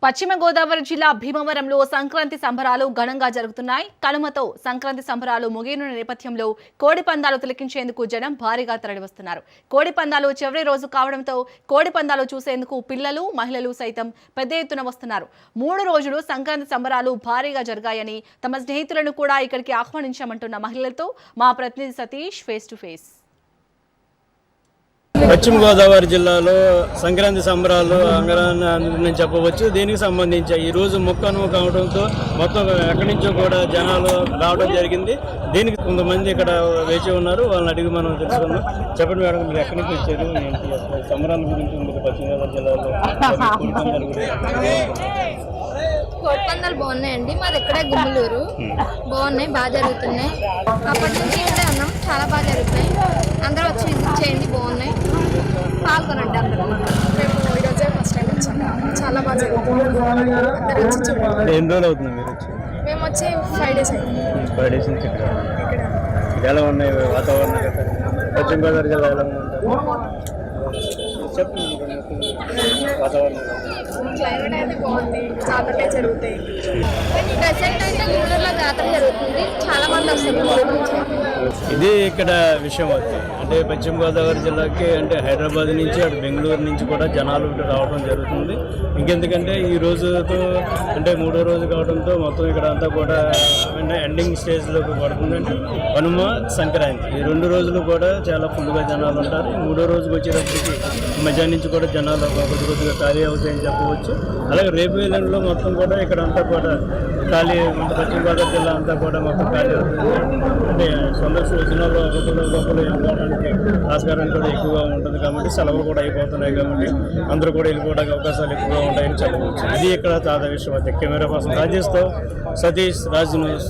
పశ్చిమ గోదావరి జిల్లా భీమవరంలో సంక్రాంతి సంబరాలు ఘనంగా జరుగుతున్నాయి. కనుమతో సంక్రాంతి సంబరాలు ముగియనున్న నేపథ్యంలో కోడి పందాలు తిలకించేందుకు జనం భారీగా తరలివస్తున్నారు. కోడి పందాలు చివరి రోజు కావడంతో కోడి పందాలు చూసేందుకు పిల్లలు, మహిళలు సైతం పెద్ద ఎత్తున వస్తున్నారు. 3 రోజులు సంక్రాంతి సంబరాలు భారీగా జరిగాయని తమ స్నేహితులను కూడా ఇక్కడికి ఆహ్వానించామంటున్న మహిళలతో మా ప్రతినిధి సతీష్ ఫేస్ టు ఫేస్. పశ్చిమ గోదావరి జిల్లాలో సంక్రాంతి సంబరాలు అంగరాన్ని చెప్పవచ్చు. దీనికి సంబంధించి ఈ రోజు ముక్కను కావడంతో మొత్తం ఎక్కడి నుంచో కూడా జనాలు రావడం జరిగింది. దీనికి కొంతమంది ఇక్కడ వేచి ఉన్నారు, వాళ్ళని అడిగి మనం తెలుసుకున్నాం. చెప్పండి మేడం, మీరు ఎక్కడి నుంచి వచ్చారు, ఏంటి సంబరాల గురించి ఉంది పశ్చిమ గోదావరి జిల్లాలో? కోడి పందాలు బాగున్నాయండి. మాది ఇక్కడే గుమ్మలూరు. బాగున్నాయి, బాగా జరుగుతున్నాయి. అప్పటి నుంచి ఇక్కడే ఉన్నాం, చాలా బాగా జరుగుతున్నాయి. అందరూ వచ్చి విజిట్ చేయండి, బాగున్నాయి, పాల్గొనండి అందరూ. మేము ఈరోజే ఫస్ట్ టైం వచ్చాము, చాలా బాగా జరుగుతుంది. అందరూ వచ్చి చూడండి. ఎన్ని రోజులు అవుతుంది మీరు వచ్చి? మేము వచ్చి 5 days అయింది. 5 days నుంచి ఇక్కడ ఎలా ఉన్నాయి వాతావరణం? పశ్చిమ గోదావరి జిల్లా ఎలా ఉంది? చెప్పండి వాతావరణం. క్లైమేట్ అయితే బాగుంది, జాతరలే జరుగుతాయి. ప్రెసెంట్ అయితే గుంటూరులో జాతర జరుగుతుంది, చాలా మంది వస్తారు గుంటూరు నుంచి. ఇది ఇక్కడ విషయం అవుతుంది. అంటే పశ్చిమ గోదావరి జిల్లాకి అంటే హైదరాబాద్ నుంచి అటు బెంగళూరు నుంచి కూడా జనాలు రావడం జరుగుతుంది. ఇంకెందుకంటే ఈ రోజుతో అంటే 3వ రోజు కావడంతో మొత్తం ఇక్కడ అంతా కూడా అంటే ఎండింగ్ స్టేజ్లోకి పడుతుంది. అంటే కనుమ, సంక్రాంతి ఈ 2 రోజులు కూడా చాలా ఫుల్గా జనాలు ఉంటారు. 3వ రోజుకి వచ్చేటప్పటికి మధ్యాహ్నం నుంచి కూడా జనాలు కొద్దిగా ఖాళీ అవుతాయని చెప్పవచ్చు. అలాగే రేపు ఎల్లుండిలో మొత్తం కూడా ఇక్కడ అంతా కూడా ఖాళీ, పశ్చిమ గోదావరి జిల్లా అంతా కూడా మొత్తం ఖాళీ అవుతుంది. అంటే సందర్శనలో గొప్పలు వెళ్ళడానికి ఆస్కారం కూడా ఎక్కువగా ఉంటుంది కాబట్టి సెలవులు కూడా అయిపోతున్నాయి కాబట్టి అందరూ కూడా వెళ్ళిపోవడానికి అవకాశాలు ఎక్కువగా ఉంటాయని చెప్పవచ్చు. ఇది ఇక్కడ తాజా విషయం. అయితే కెమెరా పర్సన్ రాజేష్తో సతీష్, రాజ్ న్యూస్.